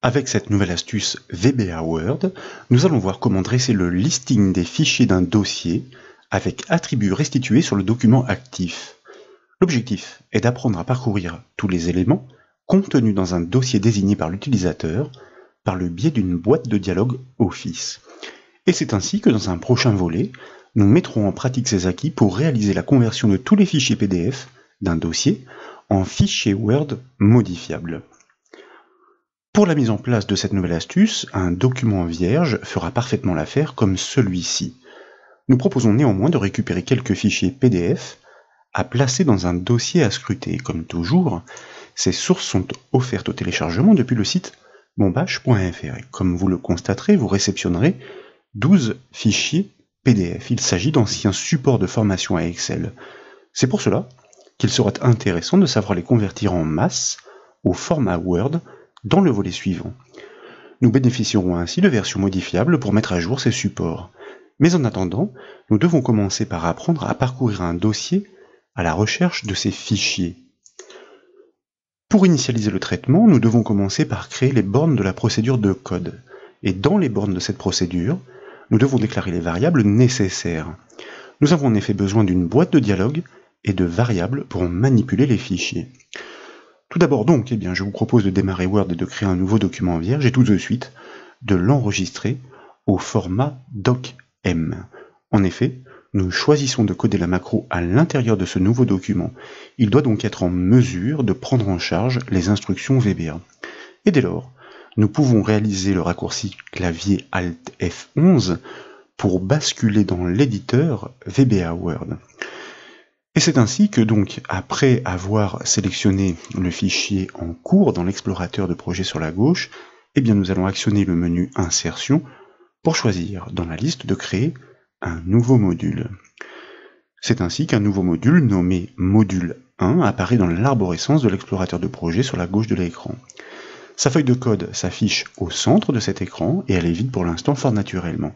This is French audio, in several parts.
Avec cette nouvelle astuce VBA Word, nous allons voir comment dresser le listing des fichiers d'un dossier avec attributs restitués sur le document actif. L'objectif est d'apprendre à parcourir tous les éléments contenus dans un dossier désigné par l'utilisateur par le biais d'une boîte de dialogue Office. Et c'est ainsi que dans un prochain volet, nous mettrons en pratique ces acquis pour réaliser la conversion de tous les fichiers PDF d'un dossier en fichiers Word modifiables. Pour la mise en place de cette nouvelle astuce, un document vierge fera parfaitement l'affaire comme celui-ci. Nous proposons néanmoins de récupérer quelques fichiers PDF à placer dans un dossier à scruter. Comme toujours, ces sources sont offertes au téléchargement depuis le site bombache.fr. Et comme vous le constaterez, vous réceptionnerez 12 fichiers PDF. Il s'agit d'anciens supports de formation à Excel. C'est pour cela qu'il sera intéressant de savoir les convertir en masse au format Word dans le volet suivant. Nous bénéficierons ainsi de versions modifiables pour mettre à jour ces supports. Mais en attendant, nous devons commencer par apprendre à parcourir un dossier à la recherche de ces fichiers. Pour initialiser le traitement, nous devons commencer par créer les bornes de la procédure de code. Et dans les bornes de cette procédure, nous devons déclarer les variables nécessaires. Nous avons en effet besoin d'une boîte de dialogue et de variables pour manipuler les fichiers. Tout d'abord donc, je vous propose de démarrer Word et de créer un nouveau document vierge et tout de suite de l'enregistrer au format docm. En effet, nous choisissons de coder la macro à l'intérieur de ce nouveau document. Il doit donc être en mesure de prendre en charge les instructions VBA. Et dès lors, nous pouvons réaliser le raccourci clavier Alt F11 pour basculer dans l'éditeur VBA Word. Et c'est ainsi que donc, après avoir sélectionné le fichier en cours dans l'explorateur de projet sur la gauche, nous allons actionner le menu Insertion pour choisir dans la liste de créer un nouveau module. C'est ainsi qu'un nouveau module nommé Module 1 apparaît dans l'arborescence de l'explorateur de projet sur la gauche de l'écran. Sa feuille de code s'affiche au centre de cet écran et elle est vide pour l'instant fort naturellement.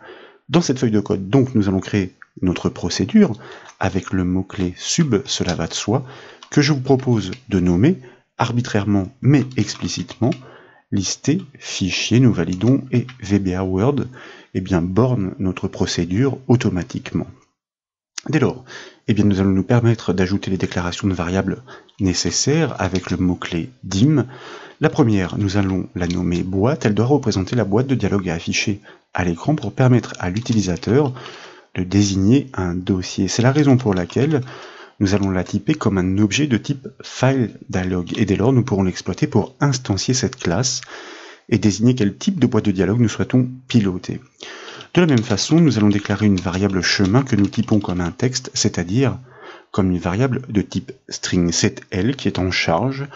Dans cette feuille de code, donc, nous allons créer notre procédure avec le mot-clé sub, cela va de soi, que je vous propose de nommer arbitrairement mais explicitement lister, fichier, nous validons et VBA Word borne notre procédure automatiquement. Dès lors, nous allons nous permettre d'ajouter les déclarations de variables nécessaires avec le mot-clé dim. La première, nous allons la nommer boîte, elle doit représenter la boîte de dialogue affichée à l'écran pour permettre à l'utilisateur de désigner un dossier. C'est la raison pour laquelle nous allons la typer comme un objet de type file dialog et dès lors nous pourrons l'exploiter pour instancier cette classe et désigner quel type de boîte de dialogue nous souhaitons piloter. De la même façon, nous allons déclarer une variable chemin que nous typons comme un texte, c'est-à-dire comme une variable de type string. C'est elle qui est en charge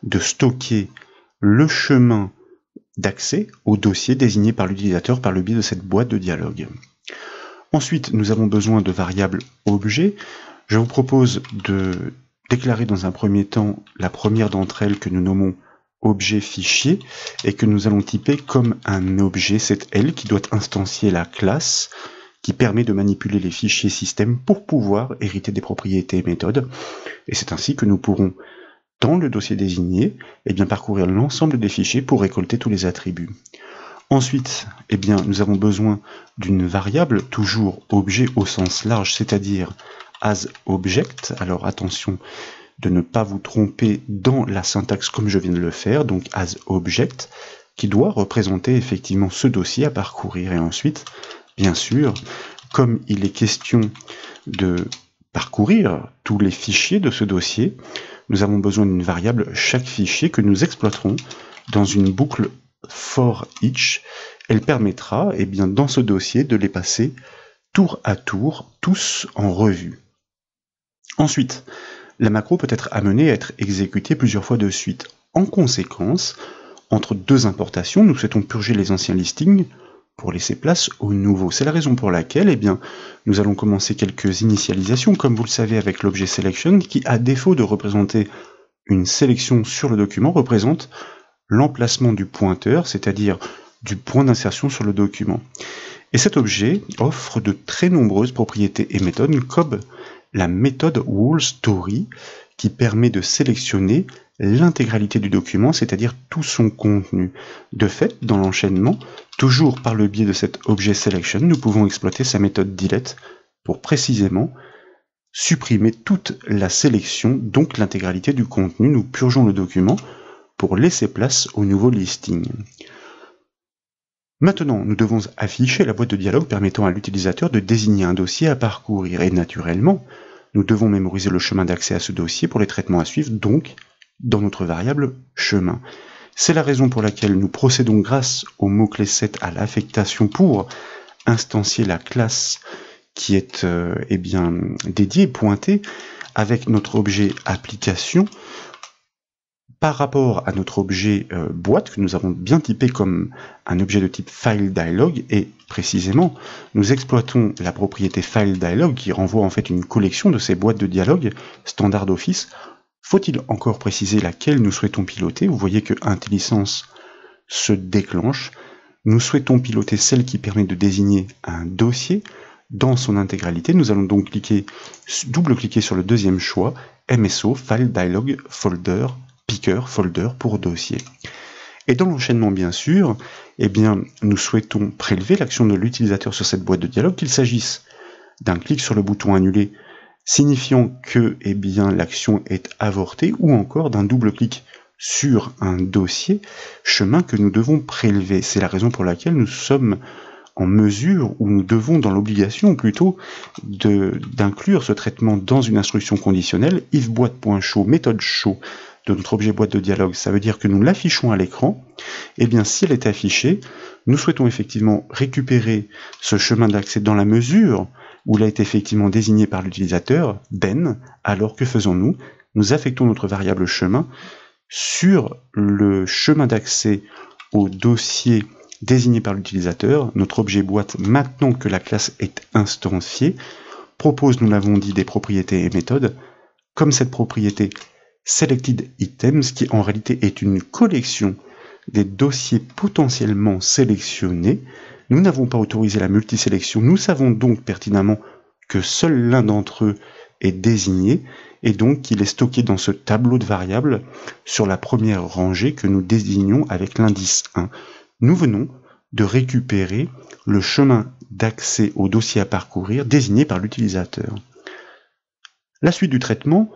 de stocker le chemin d'accès au dossier désigné par l'utilisateur par le biais de cette boîte de dialogue. Ensuite, nous avons besoin de variables objets. Je vous propose de déclarer dans un premier temps la première d'entre elles que nous nommons objet fichier et que nous allons typer comme un objet. C'est elle qui doit instancier la classe qui permet de manipuler les fichiers système pour pouvoir hériter des propriétés et méthodes. Et c'est ainsi que nous pourrons, dans le dossier désigné, parcourir l'ensemble des fichiers pour récolter tous les attributs. Ensuite, nous avons besoin d'une variable, toujours objet au sens large, c'est-à-dire asObject. Alors attention de ne pas vous tromper dans la syntaxe comme je viens de le faire, donc asObject, qui doit représenter effectivement ce dossier à parcourir. Et ensuite, bien sûr, comme il est question de parcourir tous les fichiers de ce dossier, nous avons besoin d'une variable chaque fichier que nous exploiterons dans une boucle for each. Elle permettra dans ce dossier de les passer tour à tour, tous en revue. Ensuite, la macro peut être amenée à être exécutée plusieurs fois de suite. En conséquence, entre deux importations, nous souhaitons purger les anciens listings pour laisser place aux nouveaux. C'est la raison pour laquelle nous allons commencer quelques initialisations, comme vous le savez, avec l'objet selection, qui, à défaut de représenter une sélection sur le document, représente l'emplacement du pointeur, c'est-à-dire du point d'insertion sur le document. Et cet objet offre de très nombreuses propriétés et méthodes, comme la méthode WallStory, qui permet de sélectionner l'intégralité du document, c'est-à-dire tout son contenu. De fait, dans l'enchaînement, toujours par le biais de cet objet selection, nous pouvons exploiter sa méthode delete pour précisément supprimer toute la sélection, donc l'intégralité du contenu. Nous purgeons le document pour laisser place au nouveau listing. Maintenant, nous devons afficher la boîte de dialogue permettant à l'utilisateur de désigner un dossier à parcourir. Et naturellement, nous devons mémoriser le chemin d'accès à ce dossier pour les traitements à suivre, donc dans notre variable chemin. C'est la raison pour laquelle nous procédons grâce au mot-clé set à l'affectation pour instancier la classe qui est dédiée, pointée, avec notre objet application par rapport à notre objet boîte que nous avons bien typé comme un objet de type FileDialog, et précisément nous exploitons la propriété FileDialog qui renvoie en fait une collection de ces boîtes de dialogue standard Office. Faut-il encore préciser laquelle nous souhaitons piloter? Vous voyez que IntelliSense se déclenche. Nous souhaitons piloter celle qui permet de désigner un dossier dans son intégralité. Nous allons donc double-cliquer sur le deuxième choix, MSO, FileDialog, Folder, Picker, Folder pour dossier. Et dans l'enchaînement, bien sûr, nous souhaitons prélever l'action de l'utilisateur sur cette boîte de dialogue, qu'il s'agisse d'un clic sur le bouton annuler, signifiant que l'action est avortée, ou encore d'un double-clic sur un dossier, chemin que nous devons prélever. C'est la raison pour laquelle nous sommes en mesure, ou nous devons dans l'obligation plutôt, d'inclure ce traitement dans une instruction conditionnelle, ifBoîte.show, méthode show de notre objet boîte de dialogue. Ça veut dire que nous l'affichons à l'écran. Si elle est affichée, nous souhaitons effectivement récupérer ce chemin d'accès dans la mesure où il a été effectivement désigné par l'utilisateur, ben, alors que faisons-nous? Nous affectons notre variable chemin sur le chemin d'accès au dossier désigné par l'utilisateur. Notre objet boîte, maintenant que la classe est instanciée, propose, nous l'avons dit, des propriétés et méthodes, comme cette propriété Selected Items, qui en réalité est une collection des dossiers potentiellement sélectionnés. Nous n'avons pas autorisé la multisélection, nous savons donc pertinemment que seul l'un d'entre eux est désigné, et donc qu'il est stocké dans ce tableau de variables sur la première rangée que nous désignons avec l'indice 1. Nous venons de récupérer le chemin d'accès au dossier à parcourir désigné par l'utilisateur. La suite du traitement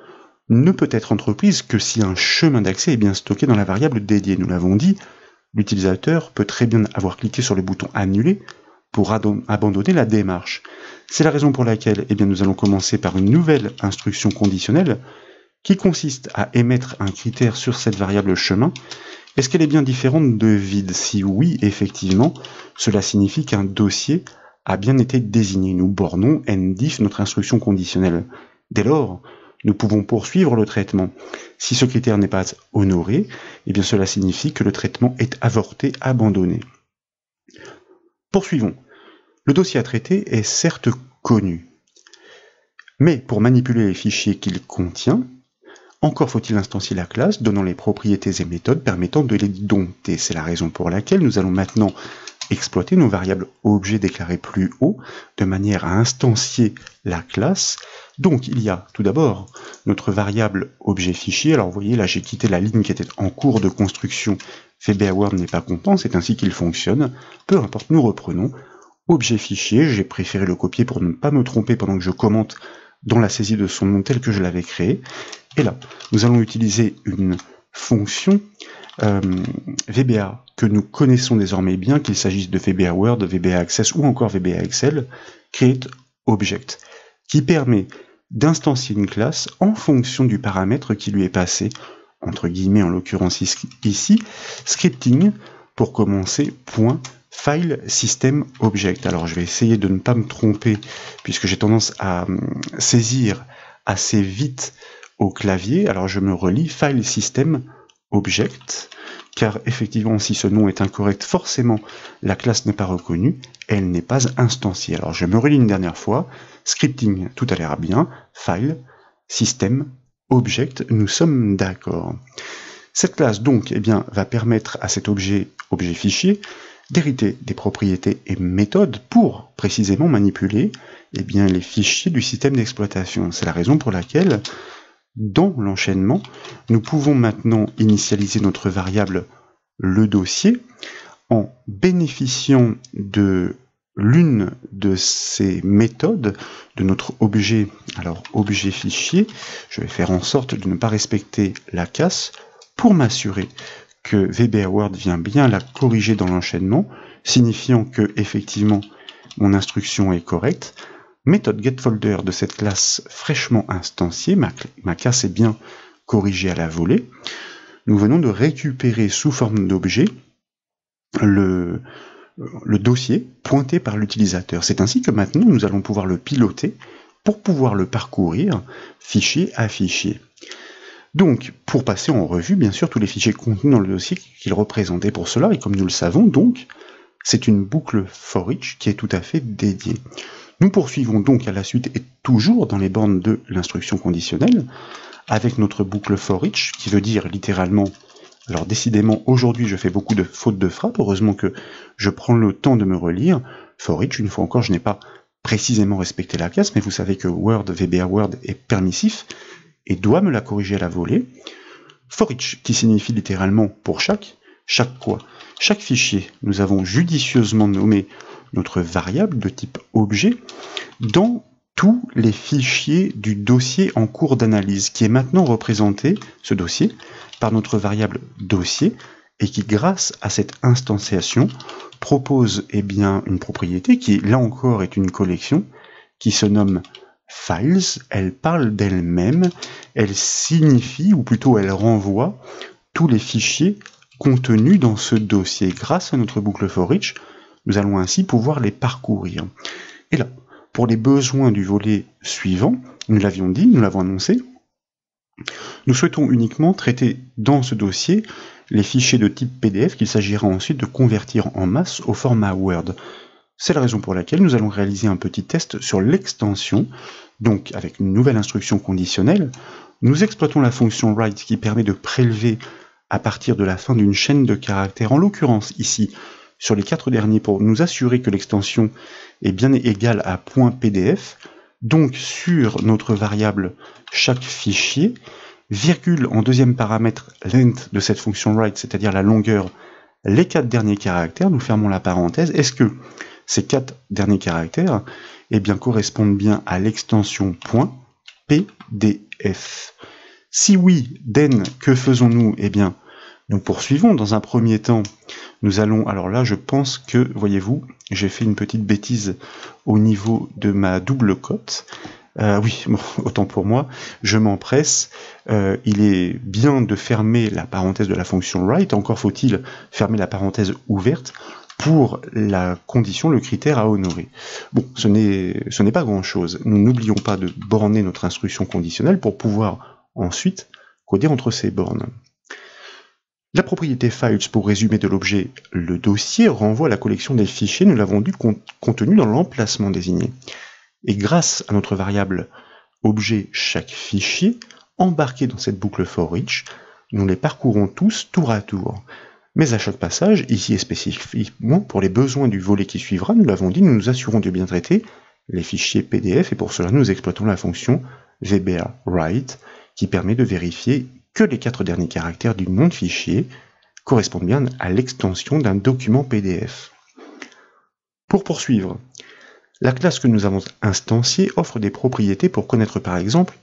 ne peut être entreprise que si un chemin d'accès est bien stocké dans la variable dédiée. Nous l'avons dit, l'utilisateur peut très bien avoir cliqué sur le bouton annuler pour abandonner la démarche. C'est la raison pour laquelle nous allons commencer par une nouvelle instruction conditionnelle qui consiste à émettre un critère sur cette variable chemin. Est-ce qu'elle est bien différente de vide? Si oui, effectivement, cela signifie qu'un dossier a bien été désigné. Nous bornons ndif notre instruction conditionnelle. Dès lors, nous pouvons poursuivre le traitement. Si ce critère n'est pas honoré, cela signifie que le traitement est avorté, abandonné. Poursuivons. Le dossier à traiter est certes connu, mais pour manipuler les fichiers qu'il contient, encore faut-il instancier la classe, donnant les propriétés et méthodes permettant de les dompter. C'est la raison pour laquelle nous allons maintenant exploiter nos variables objets déclarés plus haut, de manière à instancier la classe. Donc il y a tout d'abord notre variable objet fichier. Alors vous voyez là j'ai quitté la ligne qui était en cours de construction. VBAword n'est pas content, c'est ainsi qu'il fonctionne. Peu importe, nous reprenons. Objet fichier, j'ai préféré le copier pour ne pas me tromper pendant que je commente dans la saisie de son nom tel que je l'avais créé. Et là, nous allons utiliser une fonction VBA que nous connaissons désormais bien, qu'il s'agisse de VBA Word, VBA Access ou encore VBA Excel, createObject, qui permet d'instancier une classe en fonction du paramètre qui lui est passé, entre guillemets en l'occurrence ici, scripting, pour commencer, File System Object. Alors je vais essayer de ne pas me tromper, puisque j'ai tendance à saisir assez vite au clavier. Alors je me relis File System Object, car effectivement si ce nom est incorrect, forcément la classe n'est pas reconnue, elle n'est pas instanciée. Alors je me relis une dernière fois, scripting, tout a l'air bien, File System Object, nous sommes d'accord. Cette classe donc va permettre à cet objet fichier d'hériter des propriétés et méthodes pour précisément manipuler les fichiers du système d'exploitation. C'est la raison pour laquelle dans l'enchaînement, nous pouvons maintenant initialiser notre variable le dossier en bénéficiant de l'une de ces méthodes de notre objet, alors objet fichier. Je vais faire en sorte de ne pas respecter la casse pour m'assurer que VBAWord vient bien la corriger dans l'enchaînement, signifiant que effectivement mon instruction est correcte. Méthode getFolder de cette classe fraîchement instanciée, ma casse est bien corrigée à la volée. Nous venons de récupérer sous forme d'objet le dossier pointé par l'utilisateur. C'est ainsi que maintenant nous allons pouvoir le piloter pour pouvoir le parcourir fichier à fichier. Donc, pour passer en revue, bien sûr, tous les fichiers contenus dans le dossier qu'il représentait pour cela, et comme nous le savons, donc, c'est une boucle for each qui est tout à fait dédiée. Nous poursuivons donc à la suite, et toujours dans les bornes de l'instruction conditionnelle, avec notre boucle for each, qui veut dire littéralement, alors décidément, aujourd'hui je fais beaucoup de fautes de frappe, heureusement que je prends le temps de me relire. For each, une fois encore, je n'ai pas précisément respecté la casse, mais vous savez que VBAWord est permissif, et doit me la corriger à la volée. For each, qui signifie littéralement pour chaque quoi? Chaque fichier, nous avons judicieusement nommé notre variable de type objet dans tous les fichiers du dossier en cours d'analyse, qui est maintenant représenté, ce dossier, par notre variable dossier, et qui, grâce à cette instanciation, propose une propriété qui, là encore, est une collection, qui se nomme Files. Elle parle d'elle-même, elle signifie, ou plutôt elle renvoie, tous les fichiers contenus dans ce dossier. Grâce à notre boucle for each, nous allons ainsi pouvoir les parcourir. Et là, pour les besoins du volet suivant, nous l'avions dit, nous l'avons annoncé, nous souhaitons uniquement traiter dans ce dossier les fichiers de type PDF qu'il s'agira ensuite de convertir en masse au format Word. C'est la raison pour laquelle nous allons réaliser un petit test sur l'extension. Donc, avec une nouvelle instruction conditionnelle, nous exploitons la fonction write qui permet de prélever à partir de la fin d'une chaîne de caractères, en l'occurrence ici, sur les 4 derniers, pour nous assurer que l'extension est bien égale à .pdf. Donc, sur notre variable chaque fichier, virgule en deuxième paramètre length de cette fonction write, c'est-à-dire la longueur, les 4 derniers caractères, nous fermons la parenthèse. Est-ce que ces 4 derniers caractères correspondent bien à l'extension .pdf? Si oui, then, que faisons-nous? Nous poursuivons. Dans un premier temps, nous allons... Alors là, je pense que, voyez-vous, j'ai fait une petite bêtise au niveau de ma double cote. Oui, bon, autant pour moi, je m'empresse. Il est bien de fermer la parenthèse de la fonction write, encore faut-il fermer la parenthèse ouverte pour la condition, le critère à honorer. Bon, ce n'est pas grand-chose. Nous n'oublions pas de borner notre instruction conditionnelle pour pouvoir ensuite coder entre ces bornes. La propriété files, pour résumer de l'objet le dossier, renvoie à la collection des fichiers, nous l'avons dit, contenus dans l'emplacement désigné. Et grâce à notre variable objet chaque fichier, embarqué dans cette boucle for each, nous les parcourons tous tour à tour. Mais à chaque passage, ici et spécifiquement pour les besoins du volet qui suivra, nous l'avons dit, nous nous assurons de bien traiter les fichiers PDF, et pour cela nous exploitons la fonction VBAWrite, qui permet de vérifier que les 4 derniers caractères du nom de fichier correspondent bien à l'extension d'un document PDF. Pour poursuivre, la classe que nous avons instanciée offre des propriétés pour connaître par exemple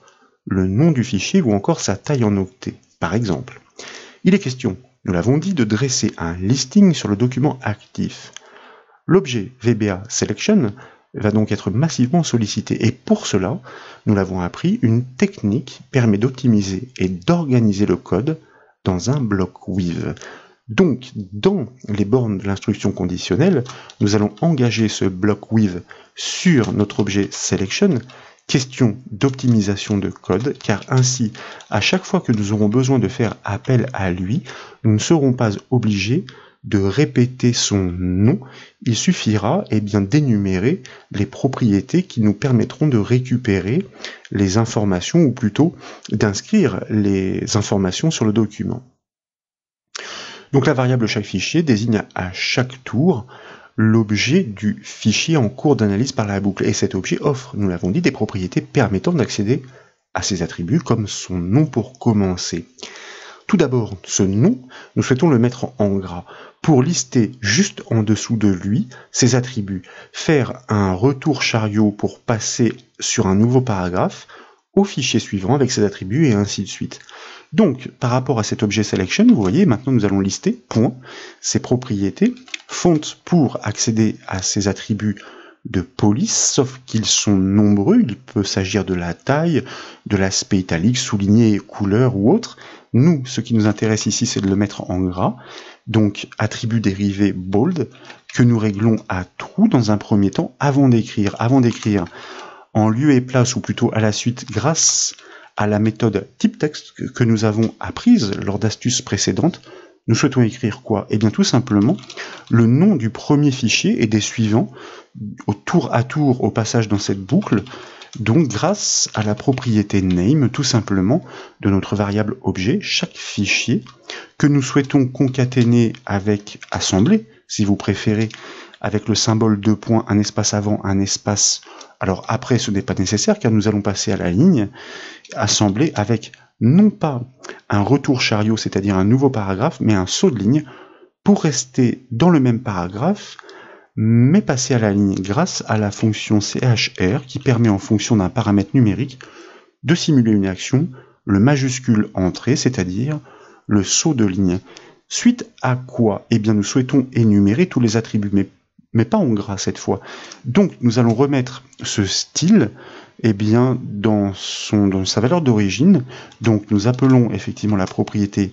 le nom du fichier ou encore sa taille en octets. Par exemple, il est question, nous l'avons dit, de dresser un listing sur le document actif. L'objet VBA Selection va donc être massivement sollicité, et pour cela, nous l'avons appris, une technique permet d'optimiser et d'organiser le code dans un block with. Donc, dans les bornes de l'instruction conditionnelle, nous allons engager ce block with sur notre objet selection, question d'optimisation de code, car ainsi, à chaque fois que nous aurons besoin de faire appel à lui, nous ne serons pas obligés de répéter son nom, il suffira d'énumérer les propriétés qui nous permettront de récupérer les informations, ou plutôt d'inscrire les informations sur le document. Donc la variable chaque fichier désigne à chaque tour l'objet du fichier en cours d'analyse par la boucle, et cet objet offre, nous l'avons dit, des propriétés permettant d'accéder à ces attributs comme son nom pour commencer. Tout d'abord, ce nom, nous souhaitons le mettre en gras pour lister juste en dessous de lui ses attributs, faire un retour chariot pour passer sur un nouveau paragraphe au fichier suivant avec ses attributs et ainsi de suite. Donc, par rapport à cet objet selection, vous voyez, maintenant nous allons lister, point, ses propriétés, font pour accéder à ces attributs de police, sauf qu'ils sont nombreux, il peut s'agir de la taille, de l'aspect italique, souligné, couleur ou autre. Nous, ce qui nous intéresse ici, c'est de le mettre en gras, donc attribut dérivé bold, que nous réglons à true dans un premier temps, avant d'écrire en lieu et place, ou plutôt à la suite, grâce à la méthode type-texte que nous avons apprise lors d'astuces précédentes. Nous souhaitons écrire quoi? Eh bien tout simplement le nom du premier fichier et des suivants au tour à tour au passage dans cette boucle, donc grâce à la propriété name tout simplement de notre variable objet, chaque fichier que nous souhaitons concaténer avec assembler, si vous préférez, avec le symbole de point, un espace avant, un espace, alors après ce n'est pas nécessaire car nous allons passer à la ligne, assembler avec non pas un retour chariot, c'est-à-dire un nouveau paragraphe, mais un saut de ligne pour rester dans le même paragraphe, mais passer à la ligne grâce à la fonction chr qui permet en fonction d'un paramètre numérique de simuler une action, le majuscule entrée, c'est-à-dire le saut de ligne. Suite à quoi? Eh bien nous souhaitons énumérer tous les attributs, mais pas en gras cette fois. Donc nous allons remettre ce style bien, dans sa valeur d'origine. Donc nous appelons effectivement la propriété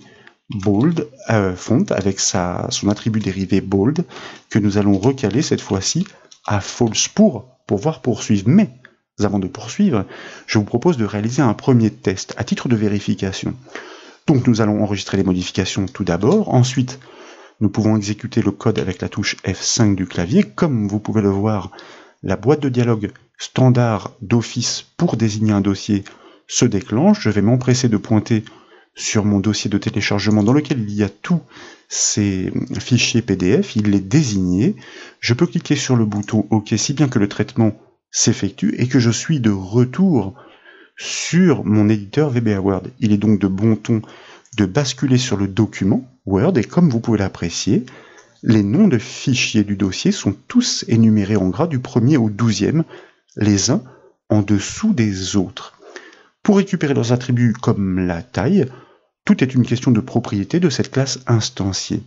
bold, font, avec son attribut dérivé bold, que nous allons recaler cette fois-ci à false pour pouvoir poursuivre. Mais avant de poursuivre, je vous propose de réaliser un premier test à titre de vérification. Donc nous allons enregistrer les modifications tout d'abord. Ensuite, nous pouvons exécuter le code avec la touche F5 du clavier. Comme vous pouvez le voir, la boîte de dialogue standard d'Office pour désigner un dossier se déclenche. Je vais m'empresser de pointer sur mon dossier de téléchargement dans lequel il y a tous ces fichiers PDF. Il est désigné. Je peux cliquer sur le bouton OK si bien que le traitement s'effectue et que je suis de retour sur mon éditeur VBA Word. Il est donc de bon ton de basculer sur le document Word et comme vous pouvez l'apprécier, les noms de fichiers du dossier sont tous énumérés en gras du 1er au 12e, les uns en dessous des autres. Pour récupérer leurs attributs comme la taille, tout est une question de propriété de cette classe instanciée.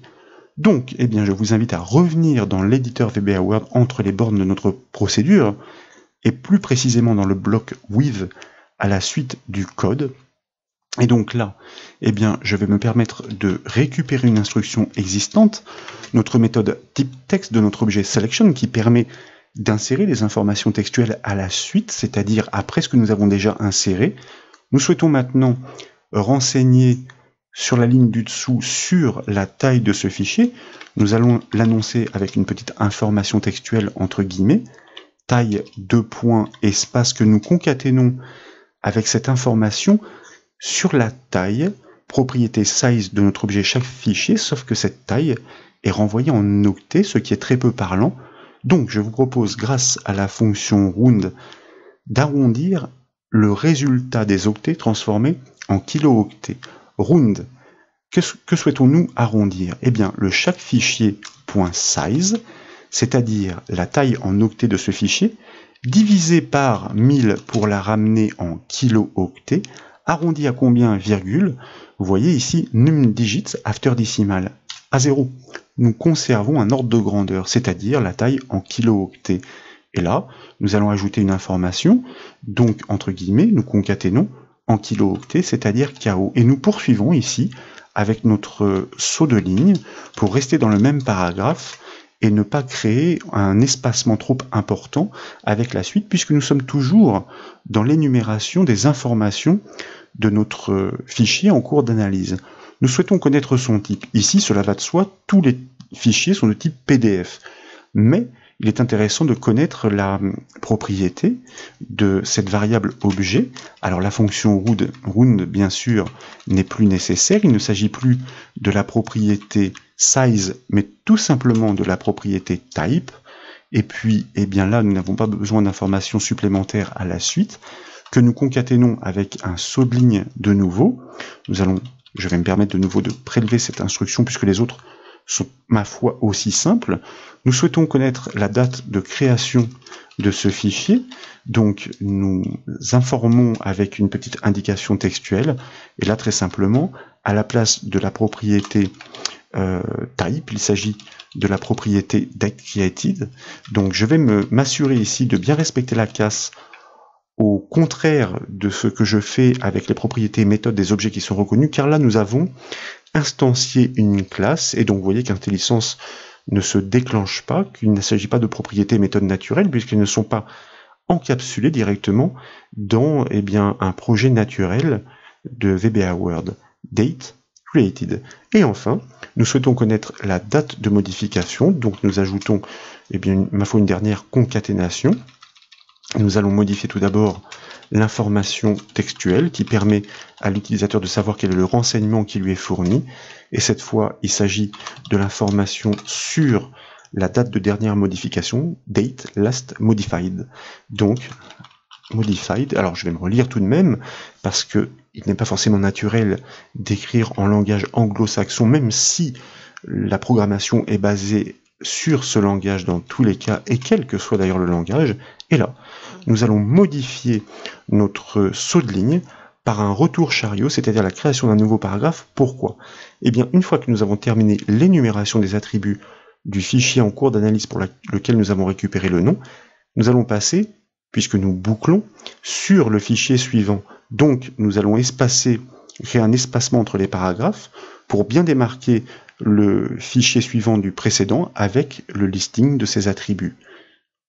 Donc, eh bien, je vous invite à revenir dans l'éditeur VBA Word entre les bornes de notre procédure, et plus précisément dans le bloc with à la suite du code. Et donc là, eh bien, je vais me permettre de récupérer une instruction existante, notre méthode type-texte de notre objet selection qui permet d'insérer les informations textuelles à la suite, c'est-à-dire après ce que nous avons déjà inséré. Nous souhaitons maintenant renseigner sur la ligne du dessous sur la taille de ce fichier. Nous allons l'annoncer avec une petite information textuelle entre guillemets, taille 2 points espace que nous concaténons avec cette information sur la taille, propriété size de notre objet chaque fichier, sauf que cette taille est renvoyée en octets, ce qui est très peu parlant. Donc je vous propose, grâce à la fonction round, d'arrondir le résultat des octets transformés en kilo-octets. Round, que souhaitons-nous arrondir? Eh bien, le chaque fichier .size, c'est-à-dire la taille en octets de ce fichier, divisé par 1000 pour la ramener en kilo-octets, arrondi à combien, virgule, vous voyez ici num digits after decimal, à 0. Nous conservons un ordre de grandeur, c'est-à-dire la taille en kilo-octets. Et là, nous allons ajouter une information, donc entre guillemets, nous concaténons en kilo-octets, c'est-à-dire KO. Et nous poursuivons ici avec notre saut de ligne pour rester dans le même paragraphe et ne pas créer un espacement trop important avec la suite, puisque nous sommes toujours dans l'énumération des informations de notre fichier en cours d'analyse. Nous souhaitons connaître son type. Ici, cela va de soi, tous les fichiers sont de type PDF. Mais il est intéressant de connaître la propriété de cette variable objet. Alors la fonction round bien sûr, n'est plus nécessaire. Il ne s'agit plus de la propriété size, mais tout simplement de la propriété type. Et puis, eh bien là, nous n'avons pas besoin d'informations supplémentaires à la suite, que nous concaténons avec un saut de ligne de nouveau. Je vais me permettre de nouveau de prélever cette instruction puisque les autres sont, ma foi, aussi simples. Nous souhaitons connaître la date de création de ce fichier, donc nous informons avec une petite indication textuelle, et là très simplement, à la place de la propriété type, il s'agit de la propriété dateCreated. Donc je vais m'assurer ici de bien respecter la casse, au contraire de ce que je fais avec les propriétés et méthodes des objets qui sont reconnus, car là nous avons instancié une classe, et donc vous voyez qu'IntelliSense ne se déclenche pas, qu'il ne s'agit pas de propriétés et méthodes naturelles, puisqu'elles ne sont pas encapsulées directement dans un projet naturel de VBA Word. Date Created. Et enfin, nous souhaitons connaître la date de modification, donc nous ajoutons ma foi une dernière concaténation. Nous allons modifier tout d'abord l'information textuelle qui permet à l'utilisateur de savoir quel est le renseignement qui lui est fourni. Et cette fois, il s'agit de l'information sur la date de dernière modification, date last modified. Donc, modified, alors je vais me relire tout de même, parce que il n'est pas forcément naturel d'écrire en langage anglo-saxon, même si la programmation est basée sur ce langage dans tous les cas, et quel que soit d'ailleurs le langage. Et là, nous allons modifier notre saut de ligne par un retour chariot, c'est-à-dire la création d'un nouveau paragraphe. Pourquoi? Eh bien, une fois que nous avons terminé l'énumération des attributs du fichier en cours d'analyse pour lequel nous avons récupéré le nom, nous allons passer, puisque nous bouclons, sur le fichier suivant. Donc, nous allons créer un espacement entre les paragraphes pour bien démarquer le fichier suivant du précédent avec le listing de ses attributs.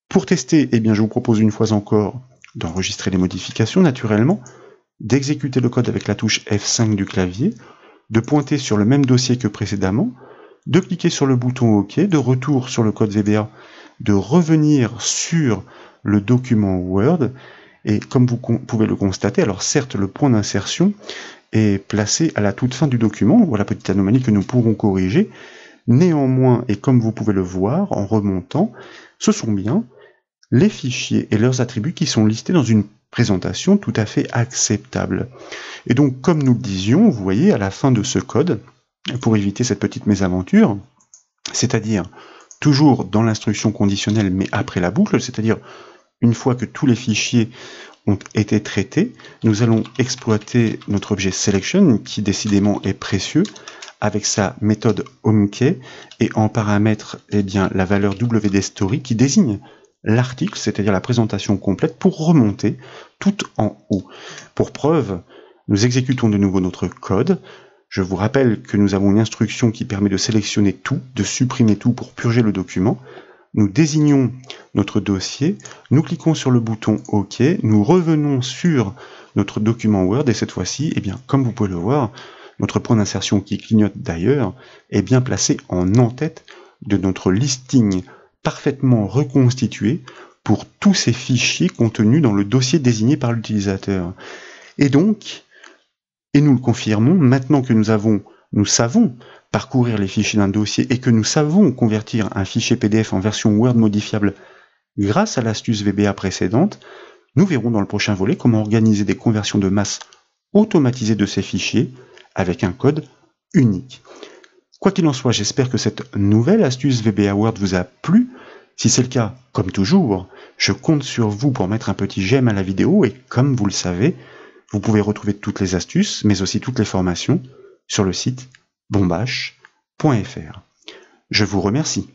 Pour tester, je vous propose une fois encore d'enregistrer les modifications naturellement, d'exécuter le code avec la touche F5 du clavier, de pointer sur le même dossier que précédemment, de cliquer sur le bouton OK, de retour sur le code VBA, de revenir sur le document Word, et comme vous pouvez le constater, alors certes le point d'insertion est placé à la toute fin du document, voilà petite anomalie que nous pourrons corriger, néanmoins, et comme vous pouvez le voir en remontant, ce sont bien les fichiers et leurs attributs qui sont listés dans une présentation tout à fait acceptable. Et donc, comme nous le disions, vous voyez, à la fin de ce code, pour éviter cette petite mésaventure, c'est-à-dire toujours dans l'instruction conditionnelle, mais après la boucle, c'est-à-dire une fois que tous les fichiers ont été traités, nous allons exploiter notre objet selection, qui décidément est précieux, avec sa méthode homeKey, et en paramètre la valeur wdStory qui désigne l'article, c'est-à-dire la présentation complète, pour remonter tout en haut. Pour preuve, nous exécutons de nouveau notre code. Je vous rappelle que nous avons une instruction qui permet de sélectionner tout, de supprimer tout pour purger le document. Nous désignons notre dossier, nous cliquons sur le bouton OK, nous revenons sur notre document Word, et cette fois-ci, comme vous pouvez le voir, notre point d'insertion qui clignote d'ailleurs est bien placé en en-tête de notre listing parfaitement reconstitué pour tous ces fichiers contenus dans le dossier désigné par l'utilisateur. Et donc, et nous le confirmons, maintenant que nous savons parcourir les fichiers d'un dossier et que nous savons convertir un fichier PDF en version Word modifiable grâce à l'astuce VBA précédente, nous verrons dans le prochain volet comment organiser des conversions de masse automatisées de ces fichiers avec un code unique. Quoi qu'il en soit, j'espère que cette nouvelle astuce VBA Word vous a plu. Si c'est le cas, comme toujours, je compte sur vous pour mettre un petit j'aime à la vidéo, et comme vous le savez, vous pouvez retrouver toutes les astuces, mais aussi toutes les formations sur le site bombache.fr. Je vous remercie.